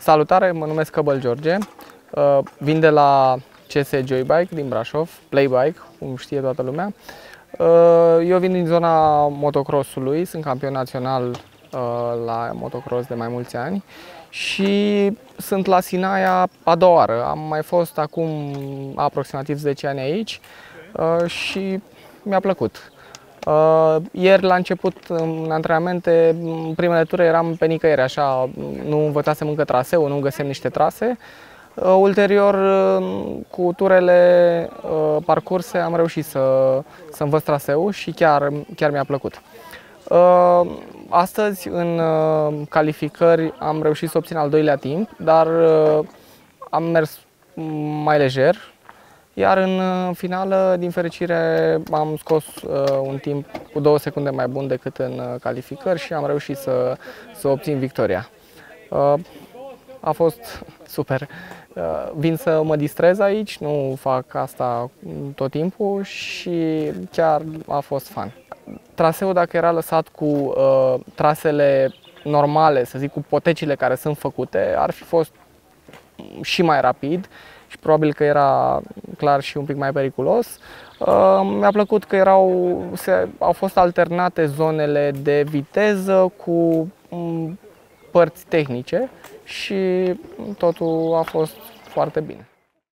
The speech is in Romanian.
Salutare, mă numesc Căbăl George, vin de la CS Joybike din Brașov, Playbike, cum știe toată lumea. Eu vin din zona motocrossului, sunt campion național la motocross de mai mulți ani și sunt la Sinaia a doua oară. Am mai fost acum aproximativ 10 ani aici și mi-a plăcut. Ieri la început, în antrenamente, în primele ture eram pe nicăieri, așa, nu învățasem încă traseul, nu găsem niște trase. Ulterior, cu turele parcurse, am reușit să învăț traseul și chiar mi-a plăcut. Astăzi, în calificări, am reușit să obțin al doilea timp, dar am mers mai lejer. Iar în finală, din fericire, am scos un timp cu 2 secunde mai bun decât în calificări și am reușit să obțin victoria. A fost super. Vin să mă distrez aici, nu fac asta tot timpul și chiar a fost fun. Traseul, dacă era lăsat cu trasele normale, să zic cu potecile care sunt făcute, ar fi fost și mai rapid și probabil că era clar și un pic mai periculos. Mi-a plăcut că au fost alternate zonele de viteză cu părți tehnice și totul a fost foarte bine.